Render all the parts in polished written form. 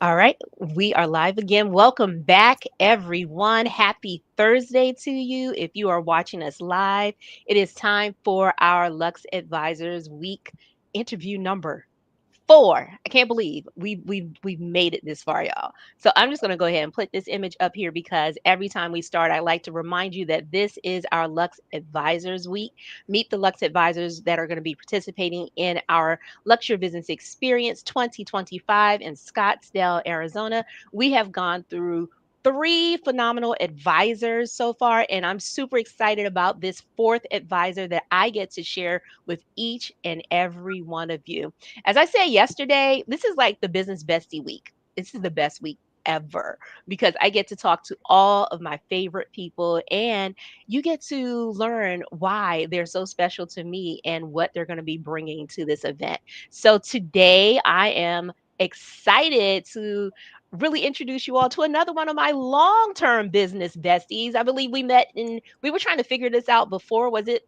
All right, we are live again. Welcome back, everyone. Happy Thursday to you. If you are watching us live, it is time for our Lux Advisors Week interview number 4. I can't believe we've made it this far, y'all. So I'm just gonna go ahead and put this image up here because every time we start, I like to remind you that this is our Lux Advisors Week. Meet the Lux Advisors that are going to be participating in our Luxury Business Experience 2025 in Scottsdale, Arizona. We have gone through 3 phenomenal advisors so far, and I'm super excited about this 4th advisor that I get to share with each and every one of you. As I said yesterday, this is like the business bestie week. This is the best week ever because I get to talk to all of my favorite people and you get to learn why they're so special to me and what they're going to be bringing to this event. So today I am excited to really introduce you all to another one of my long-term business besties. I believe we were trying to figure this out before. Was it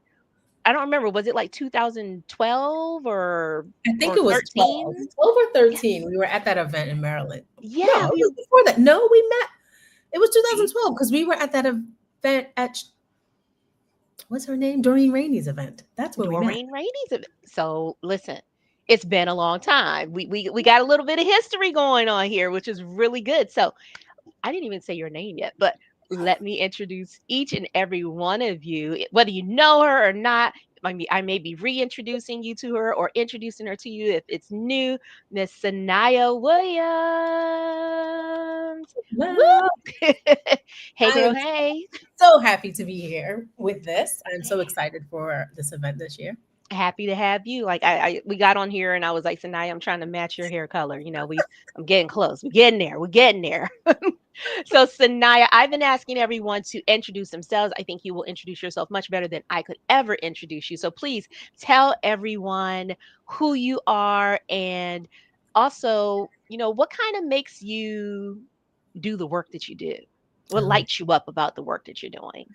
I don't remember. Was it like 2012 I think or it was 12, 13? 12 or Yeah. 13. We were at that event in Maryland. Yeah, No, it we was before that. No, we met. It was see, 2012 because we were at that event at what's her name? Doreen Rainey's event. That's where we met. Doreen Rainey's so listen, it's been a long time. We got a little bit of history going on here, which is really good. So I didn't even say your name yet, but let me introduce each and every one of you, whether you know her or not. I may be reintroducing you to her or introducing her to you if it's new. Miss Sonaya Williams. Well, Woo! Hey, I girl. am Hey. so happy to be here with this. I'm so excited for this event this year. Happy to have you. Like we got on here and I was like, Sanaya, I'm trying to match your hair color. I'm getting close. We're getting there. We're getting there. So Sanaya, I've been asking everyone to introduce themselves. I think you will introduce yourself much better than I could ever introduce you. So please tell everyone who you are and also, what kind of makes you do the work that you do? What Um, lights you up about the work that you're doing?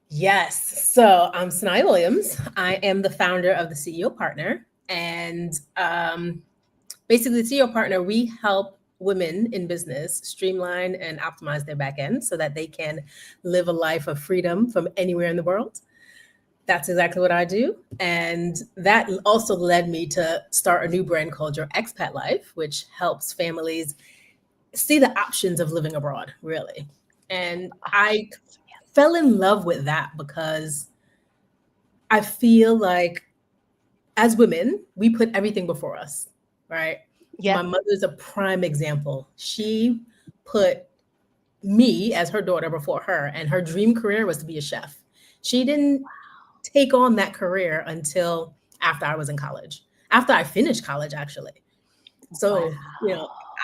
yes. So I'm Sonaya Williams. I am the founder of the CEO Partner. And basically, the CEO Partner, we help women in business streamline and optimize their back end so that they can live a life of freedom from anywhere in the world. That's exactly what I do. And that also led me to start a new brand called Your Expat Life, which helps families see the options of living abroad, really. And I Options. fell in love with that because I feel like as women, we put everything before us, right? Yep. My mother's a prime example. She put me as her daughter before her, and her dream career was to be a chef. She didn't take on that career until after I was in college, after I finished college, actually. Wow. So,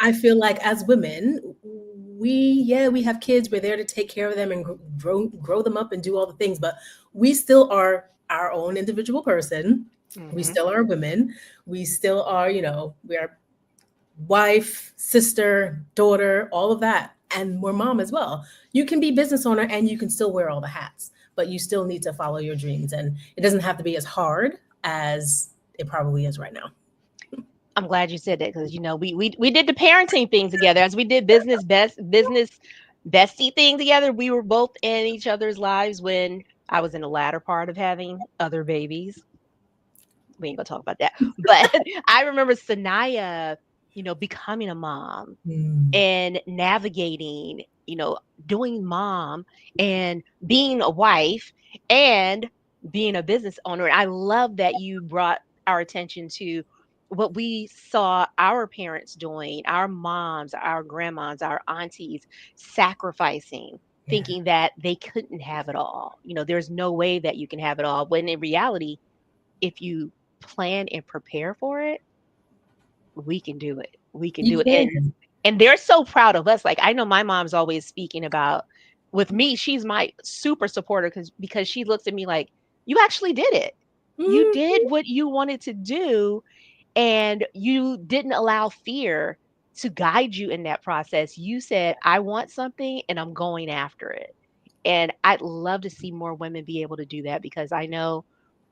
I feel like as women, we have kids. We're there to take care of them and grow them up and do all the things, but we still are our own individual person. We Hmm. still are women. We still are, we are wife, sister, daughter, all of that. And we're mom as well. You can be business owner and you can still wear all the hats, but you still need to follow your dreams. And it doesn't have to be as hard as it probably is right now. I'm glad you said that because we did the parenting thing together as we did business bestie thing together. We were both in each other's lives when I was in the latter part of having other babies. We ain't gonna talk about that. But I remember Sanaya, becoming a mom Mm. and navigating, doing mom and being a wife and being a business owner. And I love that you brought our attention to what we saw our parents doing, our moms, our grandmas, our aunties sacrificing, Yeah. thinking that they couldn't have it all. There's no way that you can have it all. When in reality, if you plan and prepare for it, we can do it. We can You do it. can. And they're so proud of us. Like I know my mom's always speaking about with me, she's my super supporter because she looks at me like, you actually did it. You did Mhm. what you wanted to do and you didn't allow fear to guide you in that process. You said, I want something and I'm going after it. And I'd love to see more women be able to do that because I know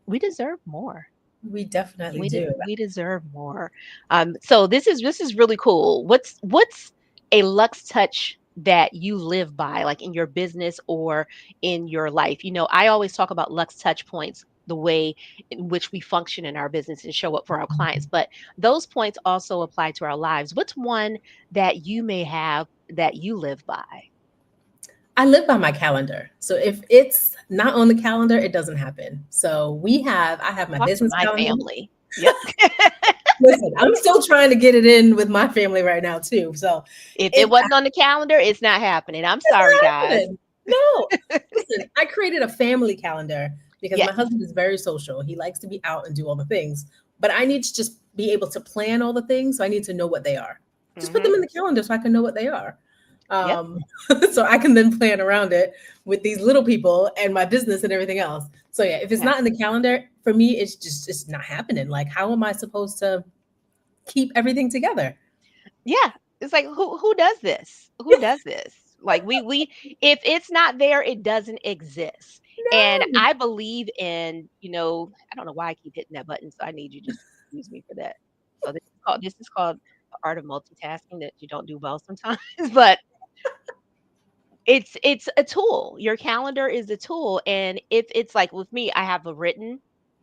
we deserve more. We definitely do. We deserve more. So this is really cool. What's a Lux touch that you live by, like in your business or in your life? I always talk about Lux touch points, the way in which we function in our business and show up for our clients, but those points also apply to our lives. What's one that you may have that you live by? I live by my calendar. So if it's not on the calendar, it doesn't happen. So I have my Talk to business my calendar. family. Yep. Listen, I'm still trying to get it in with my family right now too. So If it it's wasn't on the calendar, it's not happening. I'm sorry, not guys. happening. No, listen, I created a family calendar because my Yes. husband is very social. He likes to be out and do all the things, but I need to just be able to plan all the things. So I need to know what they are. Just put Hmm. them in the calendar so I can know what they are. Yep. Um, so I can then plan around it with these little people and my business and everything else. So yeah, if it's Yeah. not in the calendar, for me, it's not happening. Like, how am I supposed to keep everything together? Yeah. It's like who does this? Who does this? Like we if it's not there, it doesn't exist. And No. I believe in, I don't know why I keep hitting that button, so I need you just to excuse me for that. So this is called the art of multitasking that you don't do well sometimes. But it's a tool. Your calendar is a tool, and if it's like with me, I have a written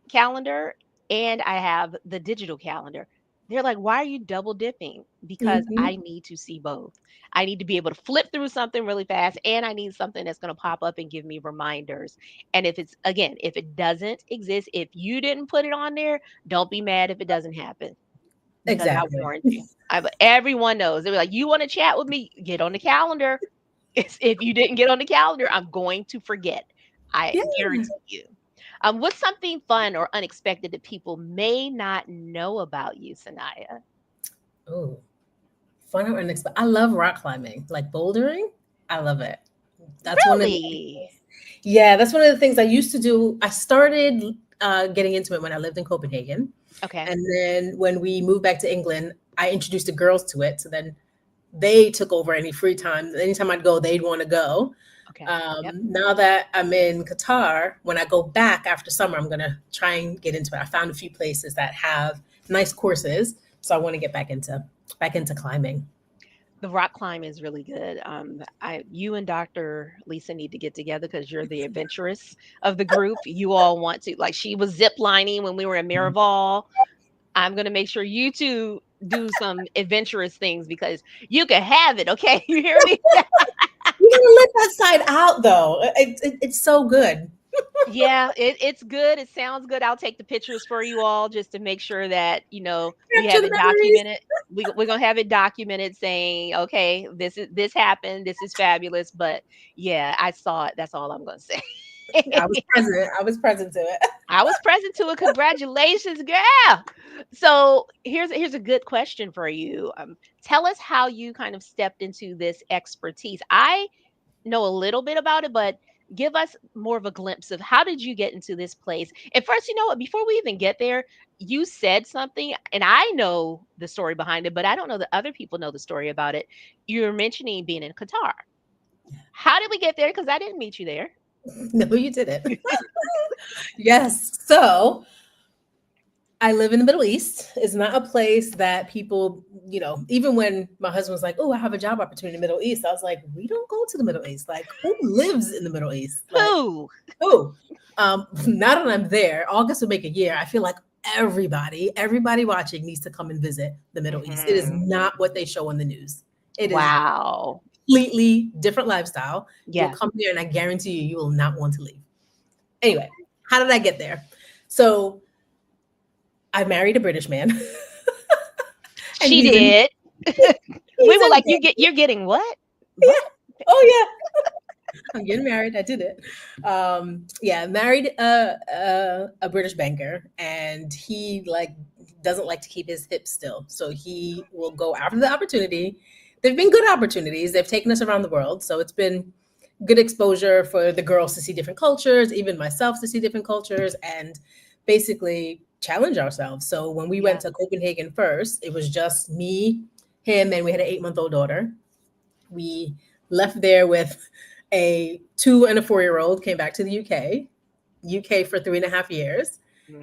calendar and I have the digital calendar. They're like, "Why are you double dipping?" Because I Mhm. need to see both. I need to be able to flip through something really fast, and I need something that's going to pop up and give me reminders. And if it doesn't exist, if you didn't put it on there, don't be mad if it doesn't happen because I Exactly. warned you. But everyone knows. They're like, "You want to chat with me? Get on the calendar." If you didn't get on the calendar, I'm going to forget. I Yeah. guarantee you. What's something fun or unexpected that people may not know about you, Sanaya? Oh, fun or unexpected. I love rock climbing, like bouldering. I love it. That's one of the Really? Yeah, that's one of the things I used to do. I started getting into it when I lived in Copenhagen. Okay. And then when we moved back to England, I introduced the girls to it. So then they took over any free time. Anytime I'd go, they'd want to go. Okay. Yep. Now that I'm in Qatar, when I go back after summer, I'm going to try and get into it. I found a few places that have nice courses. So I want to get back into climbing. The rock climb is really good. You and Dr. Lisa need to get together because you're the adventurous of the group. You all want to, like, she was zip lining when we were in Miraval. I'm gonna make sure you two do some adventurous things because you can have it. Okay, you hear me? You gotta let that side out though. It's so good. Yeah, it's good. It sounds good. I'll take the pictures for you all just to make sure that we Capture have the it memories. documented. We're gonna have it documented saying, okay, this happened. This is fabulous. But yeah, I saw it. That's all I'm gonna say. I was present. I was present to it. I was present to it. Congratulations, girl. So here's a good question for you. Tell us how you kind of stepped into this expertise. I know a little bit about it, but give us more of a glimpse of how did you get into this place? And first, you know what, before we even get there, you said something, and I know the story behind it, but I don't know that other people know the story about it. You were mentioning being in Qatar. How did we get there? Because I didn't meet you there. No, you didn't. Yes. So I live in the Middle East. It's not a place that people, even when my husband was like, "Oh, I have a job opportunity in the Middle East," I was like, "We don't go to the Middle East. Like, who lives in the Middle East? Like, Who? who?" Now that I'm there, August will make a year. I feel like everybody watching needs to come and visit the Middle East. It is Hmm. not what they show on the news. It is Wow. completely different lifestyle. You'll Yeah. come there, and I guarantee you, you will not want to leave. Anyway, how did I get there? So I married a British man, and She did. We he's were in like, you're getting what? yeah. What? Oh yeah, I'm getting married. I did it. Yeah, married a British banker, and he like doesn't like to keep his hips still, so he will go after the opportunity. There've been good opportunities. They've taken us around the world, so it's been good exposure for the girls to see different cultures, even myself to see different cultures, and basically challenge ourselves. So when we went Yeah. to Copenhagen first, it was just me, him, and we had an 8-month-old daughter. We left there with a 2 and a 4-year-old, came back to the UK for 3.5 years.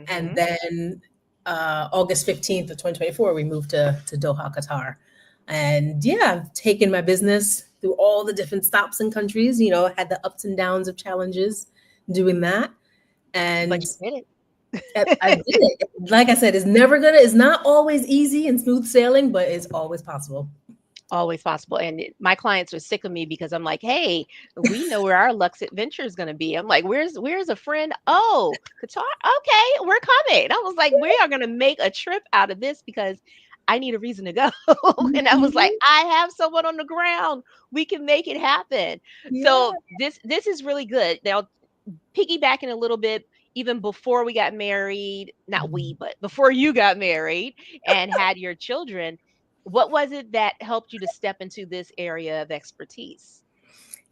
And Hmm. then August 15th of 2024, we moved to Doha, Qatar. And yeah, I've taken my business through all the different stops and countries, had the ups and downs of challenges doing that. But And you did I did it. it. Like I said, it's not always easy and smooth sailing, but it's always possible. Always possible. And my clients are sick of me because I'm like, hey, we know where our Lux adventure is going to be. I'm like, where's a friend? Oh, Qatar. Okay, we're coming. I was like, we are going to make a trip out of this because I need a reason to go. And I was like, Mhm. I have someone on the ground. We can make it happen. Yeah. So this is really good. Now, piggybacking a little bit, even before we got married, not we, Mhm. but before you got married and had your children, what was it that helped you to step into this area of expertise?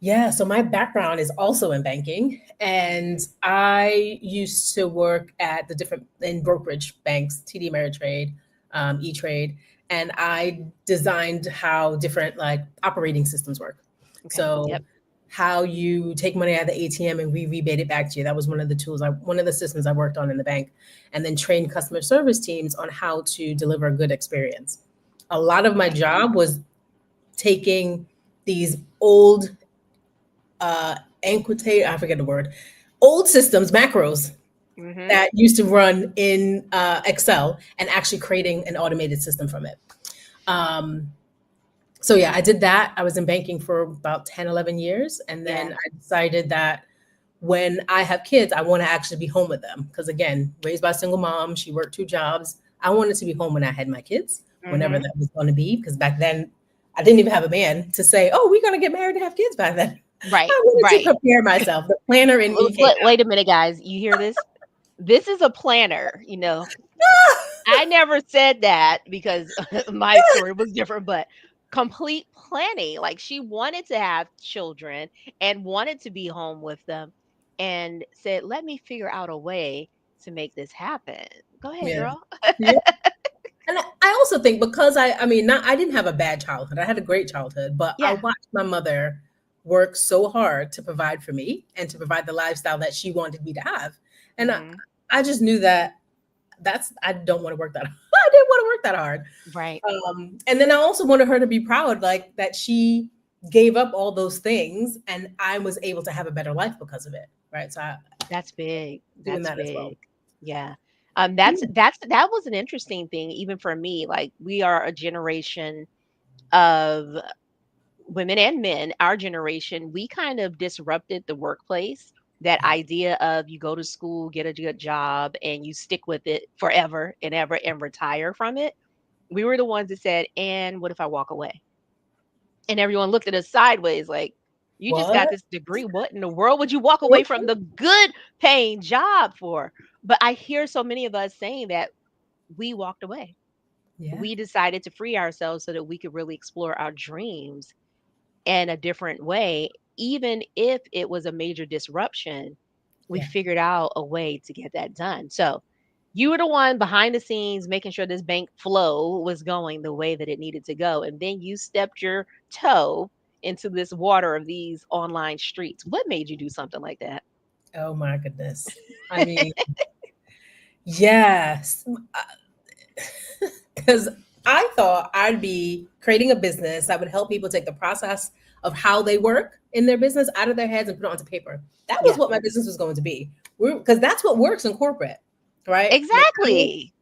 Yeah, so my background is also in banking, and I used to work at the different in brokerage banks, TD Ameritrade, E Trade, and I designed how different like operating systems work. Okay. So Yep. how you take money out of the ATM and we rebate it back to you. That was one of the systems I worked on in the bank, and then trained customer service teams on how to deliver a good experience. A lot of my Okay. job was taking these old anquotate, I forget the word, old systems, macros Mm-hmm. that used to run in Excel and actually creating an automated system from it. Um, so yeah, I did that. I was in banking for about 10, 11 years. And then Yeah. I decided that when I have kids, I want to actually be home with them. Because again, raised by a single mom, she worked two jobs. I wanted to be home when I had my kids, whenever Mm-hmm. that was going to be. Because back then, I didn't even have a man to say, oh, we're going to get married and have kids by then. Right. I wanted to Right. prepare myself. The planner in me came Wait a minute, guys. You hear this? This is a planner, you know. out. I never said that because my story was different, but complete planning. Like she wanted to have children and wanted to be home with them and said, let me figure out a way to make this happen. Go ahead, Yeah. girl. Yeah. And I also think because I mean, not I didn't have a bad childhood. I had a great childhood, but I Yeah. watched my mother work so hard to provide for me and to provide the lifestyle that she wanted me to have. And Hmm. I just knew that I don't want to work that I didn't want to work that hard. Right. And then I also wanted her to be proud, like that she gave up all those things and I was able to have a better life because of it. Right. So I That's big. doing That's that as well. big. Yeah. That was an interesting thing, even for me. Like we are a generation of women and men, our generation, we kind of disrupted the workplace. That Yeah. idea of you go to school, get a good job, and you stick with it forever and ever and retire from it. We were the ones that said, and what if I walk away? And everyone looked at us sideways like, you just got What? this degree. What in the world would you walk away from the good paying job for? But I hear so many of us saying that we walked away. Yeah. We decided to free ourselves so that we could really explore our dreams in a different way. Even if it was a major disruption, we Yeah. figured out a way to get that done. So you were the one behind the scenes making sure this bank flow was going the way that it needed to go. And then you stepped your toe into this water of these online streets. What made you do something like that? Oh my goodness. I mean, yes. Because I thought I'd be creating a business that would help people take the process of how they work in their business out of their heads and put it onto paper. That was Yeah, what my business was going to be. Because that's what works in corporate, right? exactly.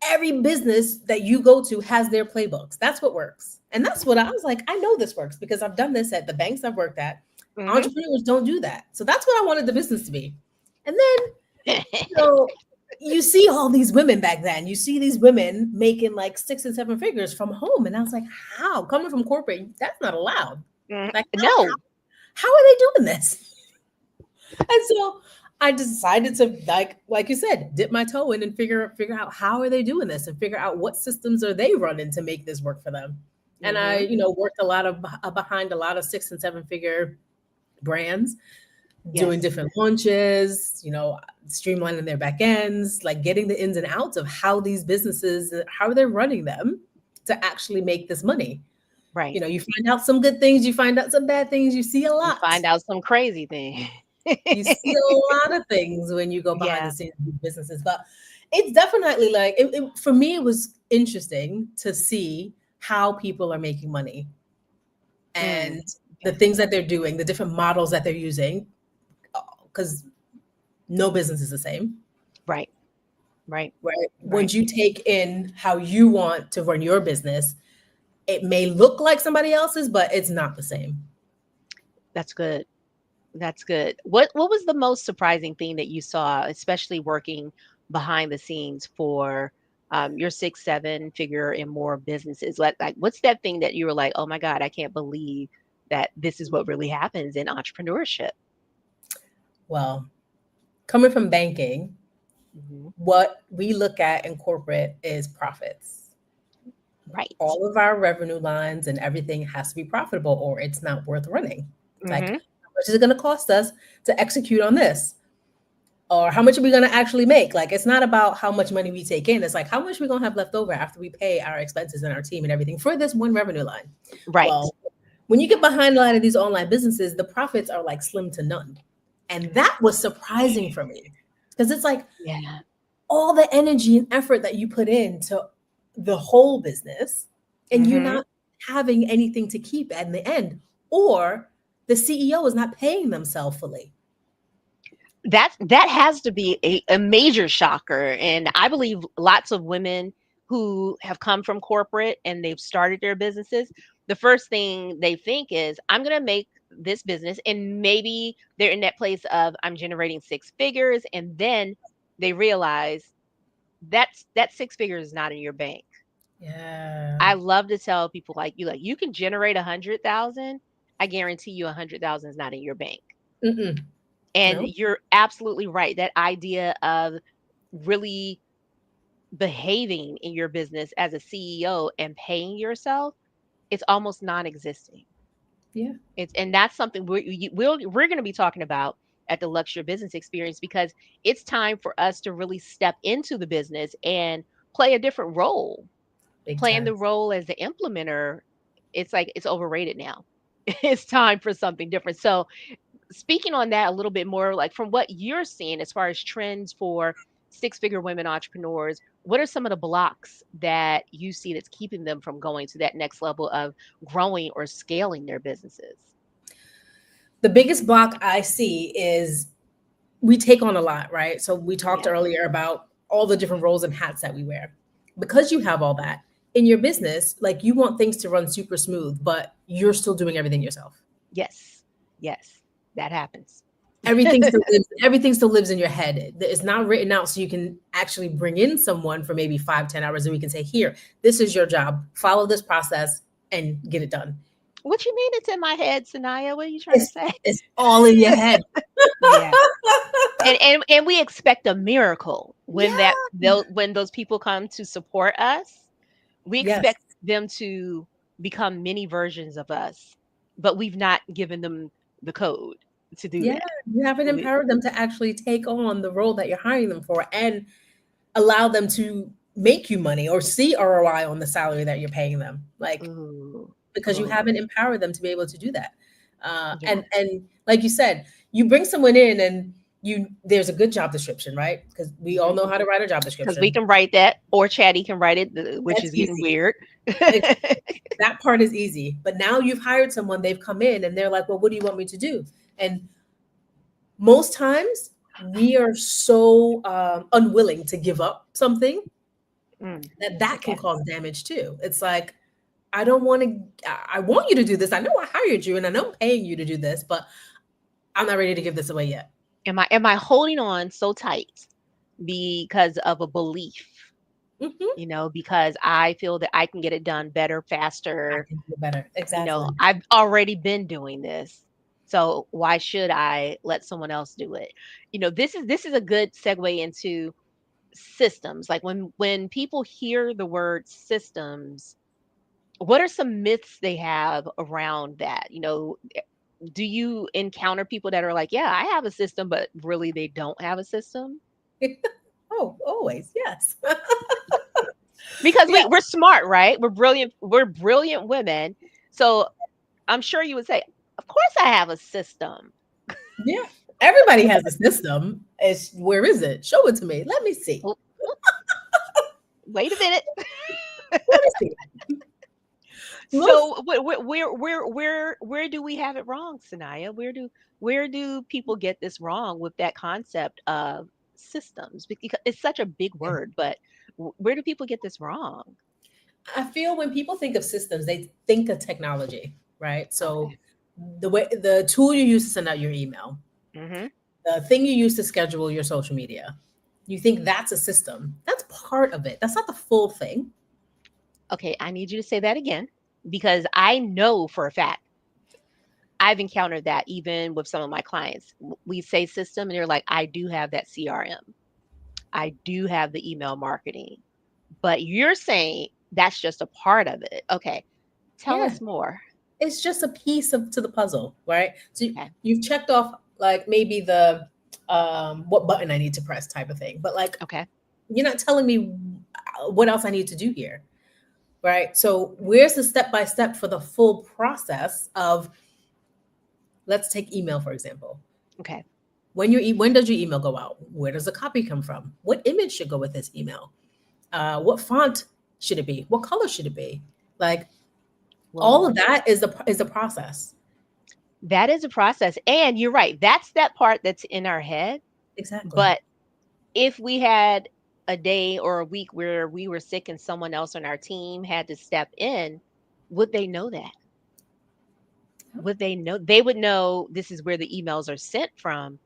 Every business that you go to has their playbooks. That's what works. And that's what I was like, I know this works because I've done this at the banks I've worked at. Hmm. Entrepreneurs don't do that. So that's what I wanted the business to be. And then so you see all these women back then. You see these women making like 6 and 7 figures from home, and I was like, "How? Coming from corporate, that's not allowed. Like, No. how are they doing this?" And so I decided to like you said, dip my toe in and figure out how are they doing this, and figure out what systems are they running to make this work for them. And I, Hmm. worked a lot of behind a lot of 6 and 7 figure brands doing Yes. different launches, streamlining their back ends, like getting the ins and outs of how these businesses, how they're running them to actually make this money. Right. You find out some good things, you find out some bad things, you see a You lot. find out some crazy thing. You see a lot of things when you go behind the Yeah. scenes of these businesses. But it's definitely like, for me, it was interesting to see how people are making money and the Okay. things that they're doing, the different models that they're using, because no business is the same, Right. Right. right? Right. Once you take in how you want to run your business, it may look like somebody else's, but it's not the same. That's good. That's good. What was the most surprising thing that you saw, especially working behind the scenes for your 6, 7 figure and more businesses? Like, what's that thing that you were like, oh my God, I can't believe that this is what really happens in entrepreneurship? Well, coming from banking, Hmm. what we look at in corporate is profits. Right. All of our revenue lines and everything has to be profitable or it's not worth running. Like, Hmm. how much is it going to cost us to execute on this? Or how much are we going to actually make? Like, it's not about how much money we take in. It's like, how much are we going to have left over after we pay our expenses and our team and everything for this one revenue line? Right. Well, when you get behind a lot of these online businesses, the profits are like slim to none. And that was surprising for me because it's like Yeah. all the energy and effort that you put into the whole business and you're Hmm. not having anything to keep at the end, or the CEO is not paying themselves fully. That has to be a major shocker. And I believe lots of women who have come from corporate and they've started their businesses, the first thing they think is, I'm going to make this business. And maybe they're in that place of, I'm generating 6 figures. And then they realize that 6 figures is not in your bank. Yeah. I love to tell people like, you can generate 100,000. I guarantee you 100,000 is not in your bank. Mm-mm. And No. you're absolutely right. That idea of really behaving in your business as a CEO and paying yourself, it's almost non-existent. Yeah. And that's something we're going to be talking about at the Luxury Business Experience, because it's time for us to really step into the business and play a different role. Big Playing time. the role as the implementer, it's like it's overrated now. It's time for something different. So speaking on that a little bit more, like from what you're seeing as far as trends for 6 figure women entrepreneurs, what are some of the blocks that you see that's keeping them from going to that next level of growing or scaling their businesses? The biggest block I see is we take on a lot, right? So we talked Yeah. earlier about all the different roles and hats that we wear. Because you have all that in your business, like you want things to run super smooth, but you're still doing everything yourself. Yes. Yes. That happens. Everything still lives in your head. It's not written out so you can actually bring in someone for maybe 5, 10 hours a week and say, here, this is your job. Follow this process and get it done. What you mean it's in my head, Sanaya? What are you trying to It's say? it's all in your head. Yeah. And we expect a miracle when Yeah. when those people come to support us. We Yes. expect them to become many versions of us, but we've not given them the code to do Yeah. that. You haven't We- empowered them to actually take on the role that you're hiring them for and allow them to make you money or see ROI on the salary that you're paying them. Like Ooh, because you ooh, haven't empowered them to be able to do that. yeah. And like you said, you bring someone in and you there's a good job description, right? Because we all know how to write a job Because we description. can write that, or Chatty can write it, which That's is getting easy. weird. Like, that part is easy. But now you've hired someone, they've come in and they're like, well, what do you want me to do? And most times we are so unwilling to give up something Mm, that can yeah. cause damage too. It's like, I want you to do this. I know I hired you and I know I'm paying you to do this, but I'm not ready to give this away yet. Am I holding on so tight because of a belief? Hmm. Because I feel that I can get it done better, I faster. can do better. Exactly. I've already been doing this. So why should I let someone else do it? This is a good segue into systems. Like when people hear the word systems, what are some myths they have around that? Do you encounter people that are like, yeah, I have a system, but really they don't have a system? Oh, always. Yes. Because Yeah. we're smart, right? We're brilliant women. So I'm sure you would say, of course I have a system. Yeah. Everybody has a system. It's where is it? Show it to me. Let me see. Well, wait a minute. Let me see. Most So where do we have it wrong, Sanaya? Where do people get this wrong with that concept of systems? Because it's such a big word, but where do people get this wrong? I feel when people think of systems, they think of technology, right? So Okay. the tool you use to send out your email, Hmm. the thing you use to schedule your social media, you think that's a system. That's part of it. That's not the full thing. Okay, I need you to say that again because I know for a fact I've encountered that even with some of my clients. We say system and they're like, I do have that CRM. I do have the email marketing. But you're saying that's just a part of it. Okay. Tell Yeah. us more. It's just a piece of to the puzzle, right? So Okay. you've checked off like maybe the what button I need to press type of thing. But like Okay. you're not telling me what else I need to do here, right? So where's the step by step for the full process of, let's take email for example. Okay. When does your email go out? Where does the copy come from? What image should go with this email? What font should it be? What color should it be? Like all Well, of that is the process. that is a process. And you're right. That's that part that's in our head. Exactly. But if we had a day or a week where we were sick and someone else on our team had to step in, would they know that? Would they know? They would know this is where the emails are sent from,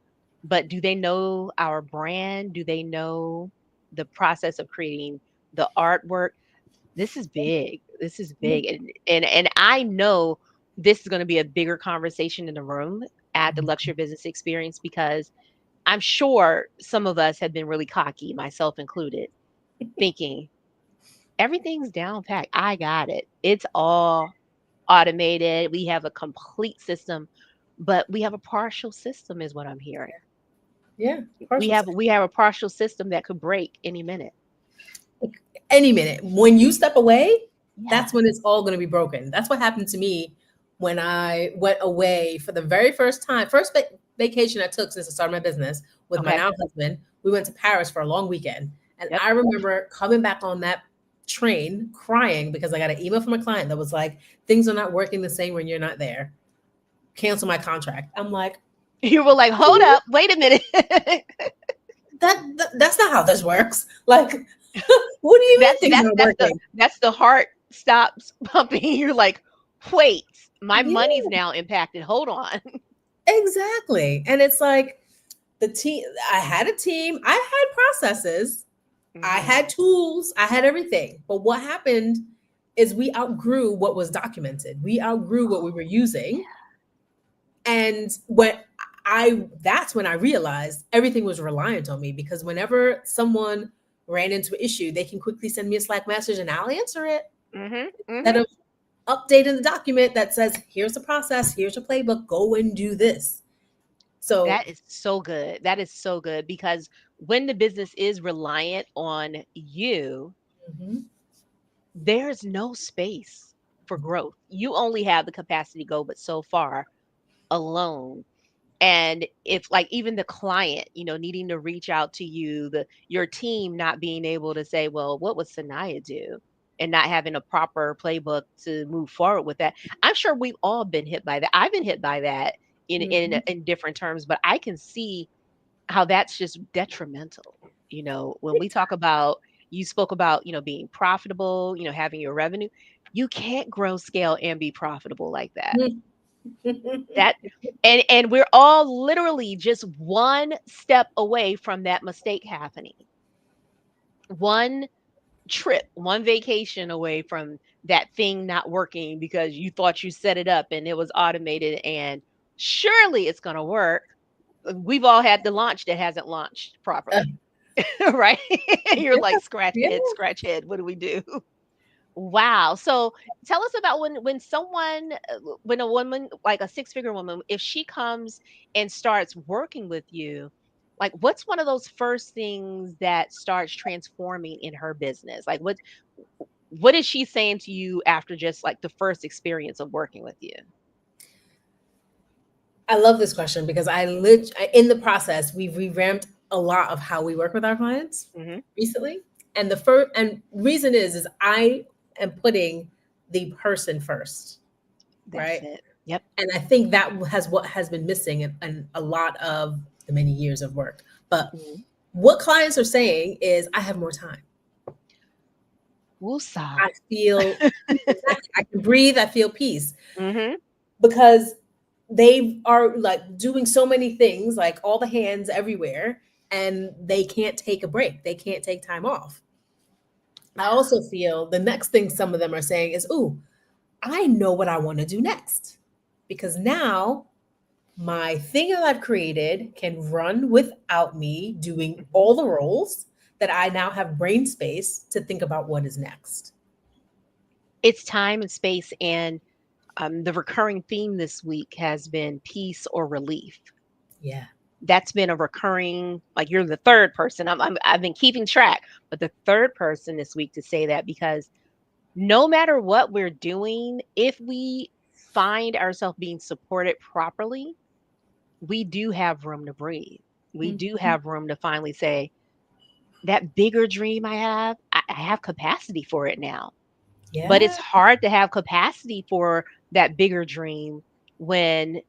but do they know our brand? Do they know the process of creating the artwork? This is big. This is Yeah. big. And I know this is going to be a bigger conversation in the room at the Luxury Business Experience because I'm sure some of us have been really cocky, myself included, thinking everything's down packed. I got it. It's all automated. We have a complete system, but we have a partial system is what I'm hearing. Yeah. We Partial. have we have a partial system that could break any minute. Any minute. When you step away, Yeah. that's when it's all going to be broken. That's what happened to me when I went away for the very first time. First vacation I took since I started my business with my Okay. now husband. We went to Paris for a long weekend. And Yep. I remember coming back on that train crying because I got an email from a client that was like, things are not working the same when you're not there. Cancel my contract. I'm like, You were like, hold up, wait a minute. that's not how this works. Like, what do you mean that's things that's are that's the working? that's the heart stops pumping. You're like, wait, my money's Yeah. now impacted. Hold on. Exactly. And it's like the team, I had a team, I had processes, I Hmm. had tools, I had everything. But what happened is we outgrew what was documented. We outgrew what we were using. And that's when I realized everything was reliant on me because whenever someone ran into an issue, they can quickly send me a Slack message and I'll answer it Hmm. Hmm. instead of updating the document that says, here's the process, here's your playbook, go and do this. So That is so good. That is so good because when the business is reliant on you, mhm. there's no space for growth. You only have the capacity to go but so far alone. And if like even the client, needing to reach out to you, your team not being able to say, well, what would Sanaya do? And not having a proper playbook to move forward with that. I'm sure we've all been hit by that. I've been hit by that Mhm. in different terms, but I can see how that's just detrimental. When we talk about, you spoke about, being profitable, having your revenue, you can't grow scale and be profitable like that. That and we're all literally just one step away from that mistake happening. One trip, one vacation away from that thing not working because you thought you set it up and it was automated and surely it's going to work. We've all had the launch that hasn't launched Uh, properly. Right? You're yeah, like yeah. scratch head. What do we do? Wow. So tell us about when someone, when a woman, like a six-figure woman, if she comes and starts working with you, like what's one of those first things that starts transforming in her business? Like what is she saying to you after just like the first experience of working with you? I love this question because in the process we've revamped a lot of how we work with our clients Hmm. recently. And the first and reason is I am putting the person first, That's right? it. Yep. And I think that has what has been missing in a lot of the many years of work. But Mhm. what clients are saying is, I have more time. Woosah. I feel exactly. I can breathe. I feel peace Mhm. because they are like doing so many things, like all the hands everywhere, and they can't take a break. They can't take time off. I also feel the next thing some of them are saying is, "Ooh, I know what I want to do next," because now my thing that I've created can run without me doing Mhm. all the roles, that I now have brain space to think about what is next. It's time and space, and the recurring theme this week has been peace or relief. Yeah. That's been a recurring, like you're the third person. I've been keeping track, but the third person this week to say that because no matter what we're doing, if we find ourselves being supported properly, we do have room to breathe. We do Mhm. have room to finally say, that bigger dream I have, I have capacity for it now. But it's Yeah. hard to have capacity for that bigger dream when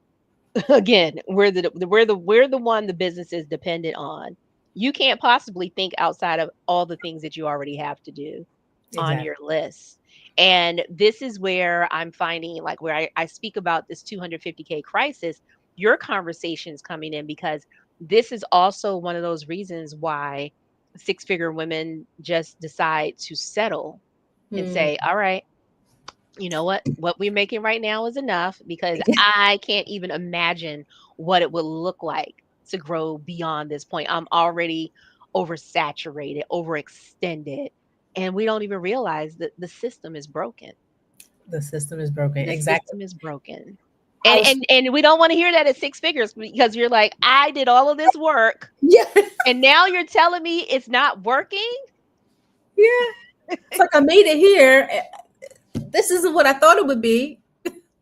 again, we're the one the business is dependent on. You can't possibly think outside of all the things that you already have to do on Exactly. your list. And this is where I'm finding, like, where I speak about this 250K crisis, your conversations coming in, because this is also one of those reasons why six figure women just decide to settle and Mm. say, all right, you know what we're making right now is enough, because I can't even imagine what it would look like to grow beyond this point. I'm already oversaturated, overextended, and we don't even realize that the system is broken. The system is broken. The Exactly. system is broken. I And was, and we don't want to hear that at six figures, because you're like, I did all of this work yeah, and now you're telling me it's not working? yeah. It's like I made it here. This isn't what I thought it would be.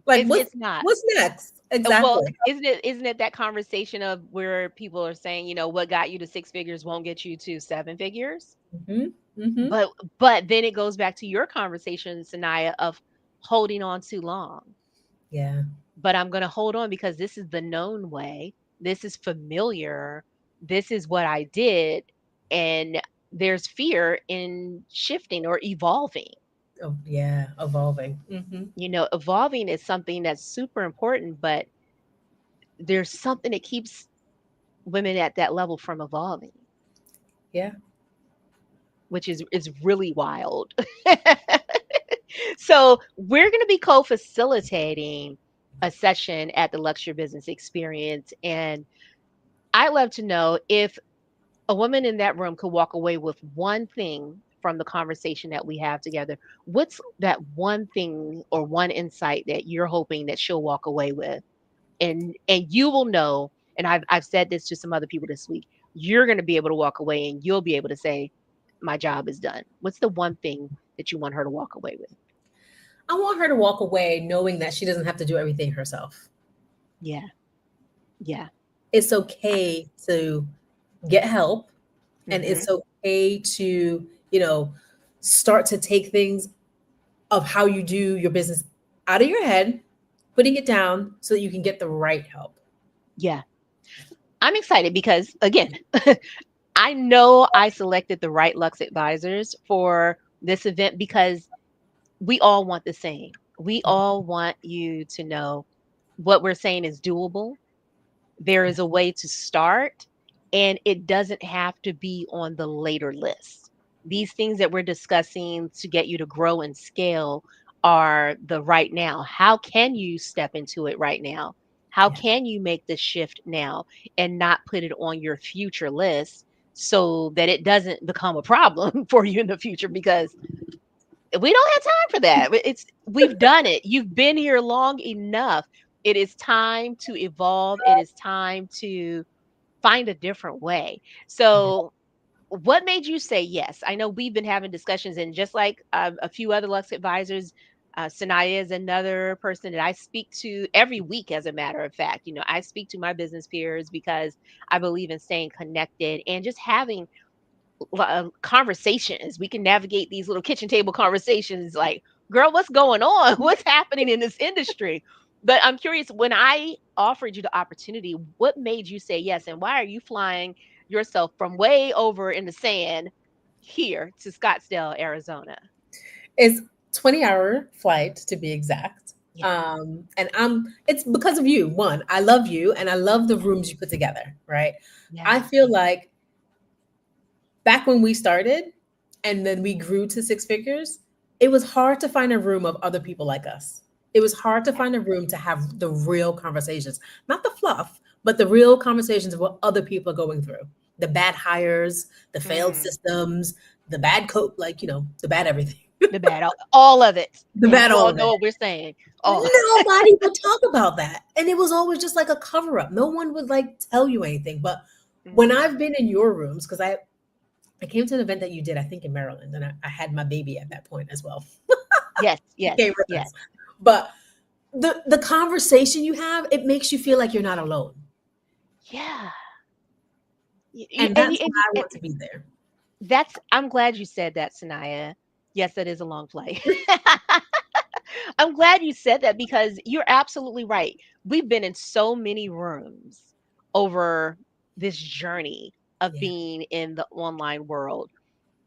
Like, It's not. what's next? Well, Exactly. isn't it that conversation of where people are saying, what got you to six figures won't get you to seven figures? Hmm. Hmm. But but then it goes back to your conversation, Sanaya, of holding on too long. Yeah. But I'm gonna hold on because this is the known way. This is familiar. This is what I did. And there's fear in shifting or evolving. Oh, yeah. Evolving. Hmm. Evolving is something that's super important, but there's something that keeps women at that level from evolving, Yeah. which is really wild. So we're going to be co-facilitating a session at the Luxury Business Experience, and I'd love to know if a woman in that room could walk away with one thing from the conversation that we have together. What's that one thing or one insight that you're hoping that she'll walk away with? And you will know, and I've said this to some other people this week, you're going to be able to walk away and you'll be able to say, my job is done. What's the one thing that you want her to walk away with? I want her to walk away knowing that she doesn't have to do everything herself. Yeah. Yeah. It's okay to get help, and Mhm. it's okay to, start to take things of how you do your business out of your head, putting it down so that you can get the right help. Yeah. I'm excited because, again, I know I selected the right Lux advisors for this event because we all want the same. We Yeah. all want you to know what we're saying is doable. There Yeah. is a way to start, and it doesn't have to be on the later list. These things that we're discussing to get you to grow and scale are the right now. How can you step into it right now? How Yeah. can you make the shift now and not put it on your future list so that it doesn't become a problem for you in the future? Because we don't have time for that. We've done it. You've been here long enough. It is time to evolve. It is time to find a different way. Yeah. So, what made you say yes? I know we've been having discussions, and just like a few other Lux advisors, Sanaya is another person that I speak to every week. As a matter of fact, I speak to my business peers because I believe in staying connected and just having conversations. We can navigate these little kitchen table conversations like girl, what's going on? What's happening in this industry? But I'm curious, when I offered you the opportunity, what made you say yes? And why are you flying yourself from way over in the sand here to Scottsdale, Arizona? It's 20-hour flight to be exact. Yeah. And it's because of you. One, I love you and I love the rooms you put together, right? I Yeah. feel like back when we started and then we grew to six figures, it was hard to find a room of other people like us. It was hard to Yeah. find a room to have the real conversations, not the fluff, but the real conversations of what other people are going through. The bad hires, the failed Mm, systems, the bad code, the bad everything, the bad, all of it. the And bad you all all of it. know what we're saying. Oh, Nobody would talk about that. And it was always just like a cover up. No one would like tell you anything. But when mm, I've been in your rooms, because I came to an event that you did, I think in Maryland, and I had my baby at that point as well. yes, He yes, came with yes. us. But the conversation you have, it makes you feel like you're not alone. Yeah. And And, that's why I and want to be there. I'm glad you said that, Sanaya. Yes, that is a long flight. I'm glad you said that because you're absolutely right. We've been in so many rooms over this journey of Yeah. being in the online world.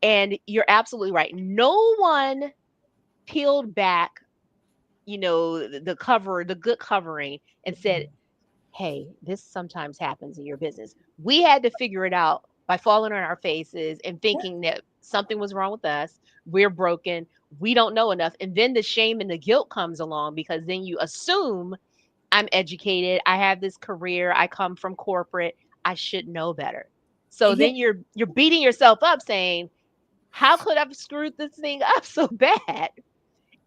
And you're absolutely right. No one peeled back, the cover, the good covering, and said, Mhm. hey, this sometimes happens in your business. We had to figure it out by falling on our faces and Yeah. thinking that something was wrong with us. We're broken. We don't know enough. And then the shame and the guilt comes along because then you assume I'm educated. I have this career. I come from corporate. I should know better. So Yeah. then you're beating yourself up saying, how could I've screwed this thing up so bad?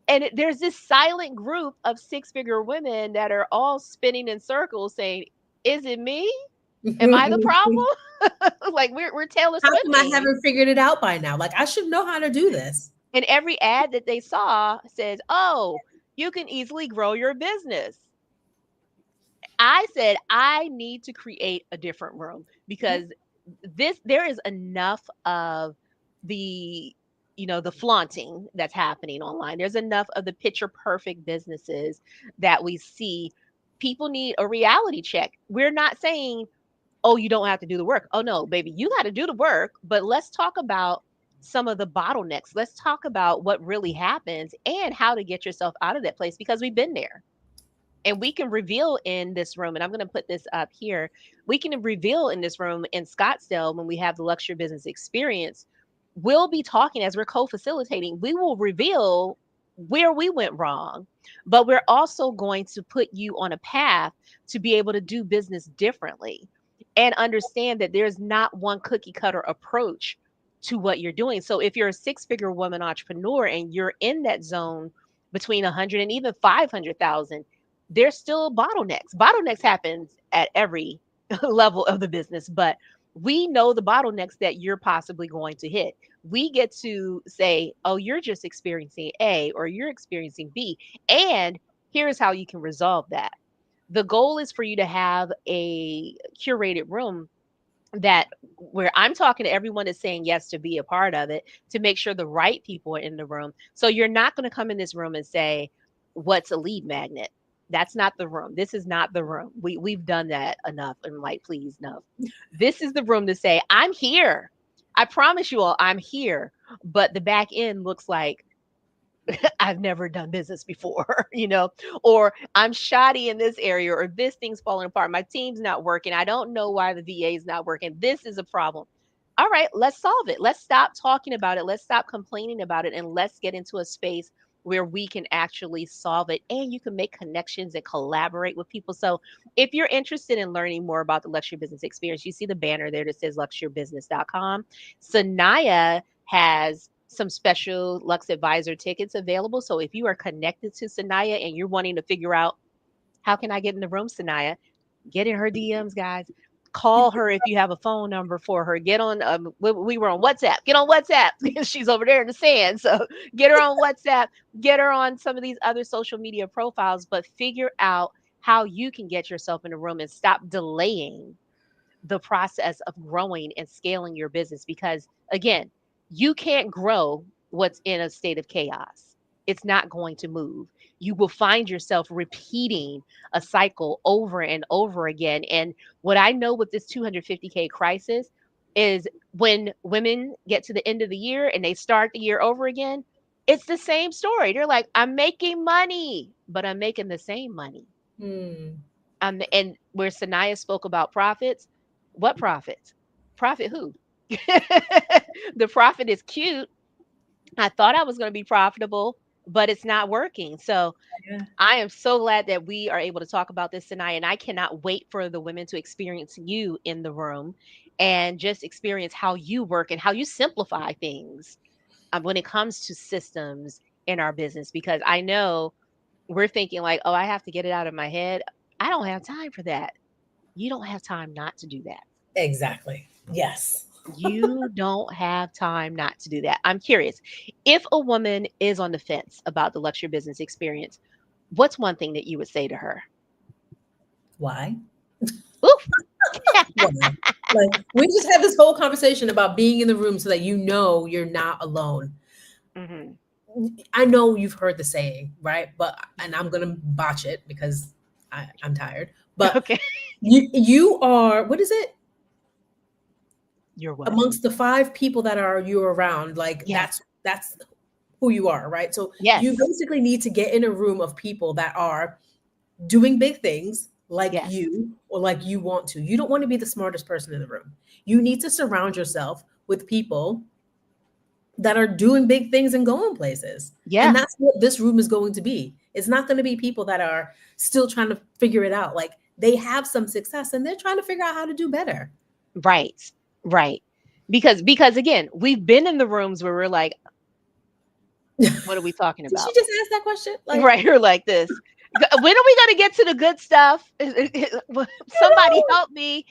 And there's this silent group of six-figure women that are all spinning in circles saying, is it me? Am I the problem? Like we're Taylor How come I Swifting. haven't figured it out by now? Like I should know how to do this. And every ad that they saw says, oh, you can easily grow your business. I said, I need to create a different room Yeah. because there is enough of the the flaunting that's happening online. There's enough of the picture perfect businesses that we see. People need a reality check. We're not saying, oh, you don't have to do the work. Oh no, baby, you got to do the work, but let's talk about some of the bottlenecks. Let's talk about what really happens and how to get yourself out of that place because we've been there. And we can reveal in this room, and I'm going to put this up here. We can reveal in this room in Scottsdale when we have the luxury business experience. We'll be talking as we're co-facilitating. We will reveal where we went wrong, but we're also going to put you on a path to be able to do business differently and understand that there's not one cookie cutter approach to what you're doing. So if you're a six-figure woman entrepreneur and you're in that zone between 100 and even 500,000, there's still bottlenecks. Bottlenecks happens at every level of the business, but we know the bottlenecks that you're possibly going to hit. We get to say, oh, you're just experiencing A or you're experiencing B. And here's how you can resolve that. The goal is for you to have a curated room that where I'm talking to everyone that's saying yes to be a part of it to make sure the right people are in the room. So you're not going to come in this room and say, what's a lead magnet? That's not the room. This is not the room. We've done that enough. And like, please no. This is the room to say, I'm here. I promise you all, I'm here. But the back end looks like I've never done business before, or I'm shoddy in this area, or this thing's falling apart. My team's not working. I don't know why the VA is not working. This is a problem. All right, let's solve it. Let's stop talking about it. Let's stop complaining about it. And let's get into a space where we can actually solve it and you can make connections and collaborate with people. So, if you're interested in learning more about the luxury business experience, you see the banner there that says luxurybusiness.com. Sanaya has some special Lux Advisor tickets available. So if you are connected to Sanaya and you're wanting to figure out how can I get in the room, Sanaya, get in her DMs, guys. Call her if you have a phone number for her. Get on. We were on WhatsApp. Get on WhatsApp. She's over there in the sand. So get her on WhatsApp. Get her on some of these other social media profiles. But figure out how you can get yourself in the room and stop delaying the process of growing and scaling your business because again, you can't grow what's in a state of chaos. it's not going to move. You will find yourself repeating a cycle over and over again. And what I know with this 250K crisis is when women get to the end of the year and they start the year over again, it's the same story. They're like, I'm making money, but I'm making the same money. Hmm. And where Sanaya spoke about profits, what profits? Profit who? The profit is cute. I thought I was going to be profitable, but it's not working. So Yeah. I am so glad that we are able to talk about this tonight. And I cannot wait for the women to experience you in the room and just experience how you work and how you simplify things when it comes to systems in our business. Because I know we're thinking, like, oh, I have to get it out of my head. I don't have time for that. You don't have time not to do that. Exactly. Yes. You don't have time not to do that. I'm curious, if a woman is on the fence about the luxury business experience, what's one thing that you would say to her? Why? Oof. Why? Like we just had this whole conversation about being in the room so that you know you're not alone. Hmm. I know you've heard the saying, right? But and I'm gonna botch it because I'm tired. But Okay. you are what is it? You're what? Amongst the five people that are you around, like Yes. that's who you are, right? So you Yes. basically need to get in a room of people that are doing big things like Yes. you or like you want to. You don't want to be the smartest person in the room. You need to surround yourself with people that are doing big things and going places. And Yeah. that's what this room is going to be. It's not going to be people that are still trying to figure it out. Like they have some success and they're trying to figure out how to do better. Right. Right. Because again, we've been in the rooms where we're like, Did what are we talking she about? just ask that question? Like, Right here like this. When are we going to get to the good stuff? I Somebody know. help me.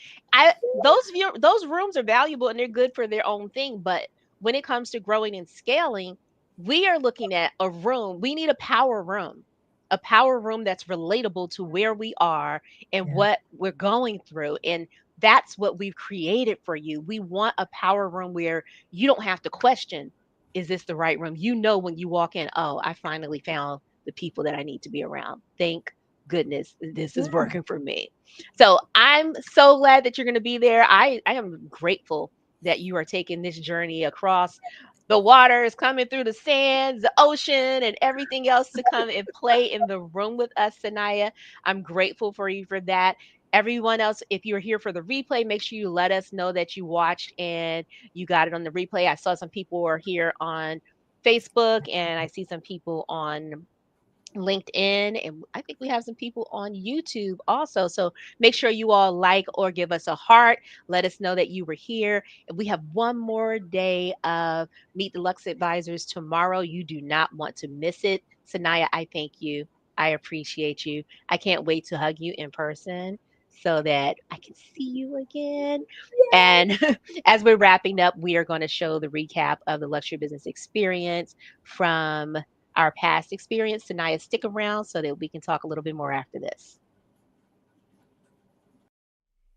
Those rooms are valuable and they're good for their own thing, but when it comes to growing and scaling, we are looking at a room. We need a power room. A power room that's relatable to where we are and Yeah. what we're going through. And that's what we've created for you. We want a power room where you don't have to question, is this the right room? You know when you walk in, oh, I finally found the people that I need to be around. Thank goodness this is Yeah. working for me. So I'm so glad that you're going to be there. I am grateful that you are taking this journey across the waters, coming through the sands, the ocean, and everything else to come and play in the room with us, Sanaya. I'm grateful for you for that. Everyone else, if you're here for the replay, make sure you let us know that you watched and you got it on the replay. I saw some people are here on Facebook and I see some people on LinkedIn, and I think we have some people on YouTube also. So make sure you all like or give us a heart. Let us know that you were here. And we have one more day of Meet the Lux Advisors tomorrow. You do not want to miss it. Sanaya, I thank you. I appreciate you. I can't wait to hug you in person so that I can see you again. And as we're wrapping up, we are going to show the recap of the luxury business experience from our past experience. Sanaya, stick around so that we can talk a little bit more after this.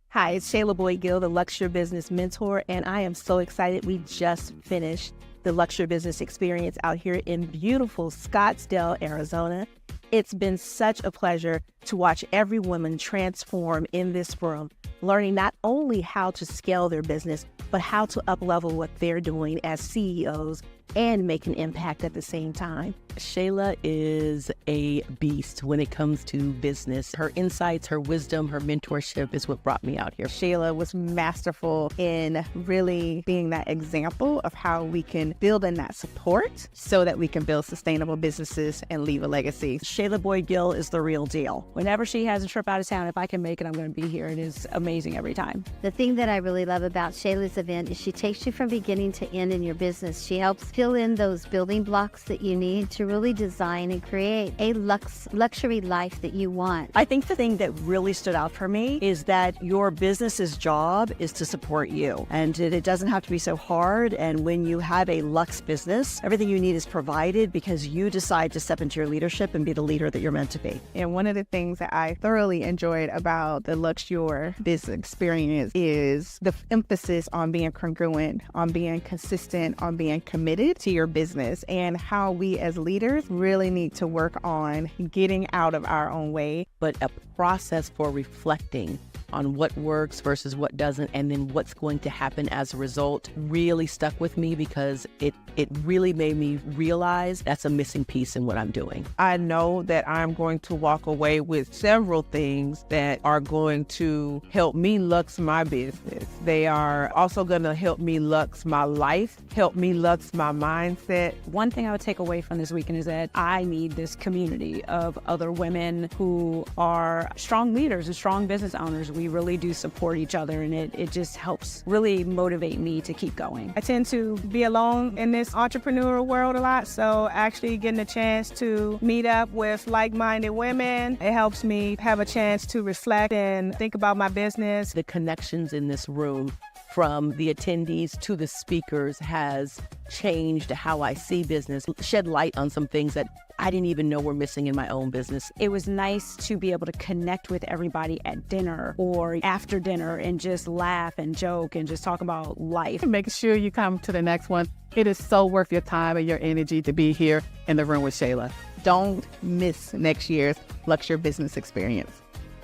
Hi, it's Shayla Boyd-Gill, the Luxury Business Mentor, and I am so excited. We just finished the Luxury Business Experience out here in beautiful Scottsdale, Arizona. It's been such a pleasure to watch every woman transform in this room, learning not only how to scale their business, but how to up-level what they're doing as CEOs and make an impact at the same time. Shayla is a beast when it comes to business. Her insights, her wisdom, her mentorship is what brought me out here. Shayla was masterful in really being that example of how we can build in that support so that we can build sustainable businesses and leave a legacy. Shayla Boyd-Gill is the real deal. Whenever she has a trip out of town, if I can make it, I'm going to be here. It is amazing every time. The thing that I really love about Shayla's event is she takes you from beginning to end in your business. She helps fill in those building blocks that you need to really design and create a luxury life that you want. I think the thing that really stood out for me is that your business's job is to support you, and it doesn't have to be so hard. And when you have a Luxe business, everything you need is provided because you decide to step into your leadership and be the leader that you're meant to be. And one of the things that I thoroughly enjoyed about the Luxure business experience is the emphasis on being congruent, on being consistent, on being committed to your business, and how we as leaders leaders really need to work on getting out of our own way. But a process for reflecting on what works versus what doesn't, and then what's going to happen as a result really stuck with me, because it really made me realize that's a missing piece in what I'm doing. I know that I'm going to walk away with several things that are going to help me lux my business. They are also going to help me lux my life, help me lux my mindset. One thing I would take away from this weekend is that I need this community of other women who are strong leaders and strong business owners. We really do support each other, and it just helps really motivate me to keep going. I tend to be alone in this entrepreneurial world a lot, so actually getting a chance to meet up with like-minded women, it helps me have a chance to reflect and think about my business. The connections in this room, from the attendees to the speakers, has changed how I see business, shed light on some things that I didn't even know were missing in my own business. It was nice to be able to connect with everybody at dinner or after dinner and just laugh and joke and just talk about life. Make sure you come to the next one. It is so worth your time and your energy to be here in the room with Shayla. Don't miss next year's Lux Your Business experience.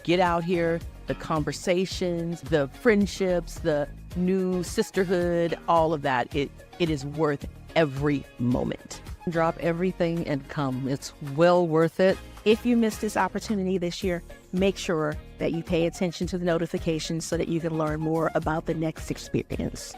Get out here, the conversations, the friendships, the new sisterhood, all of that. It is worth every moment. Drop everything and come. It's well worth it. If you missed this opportunity this year, make sure that you pay attention to the notifications so that you can learn more about the next experience.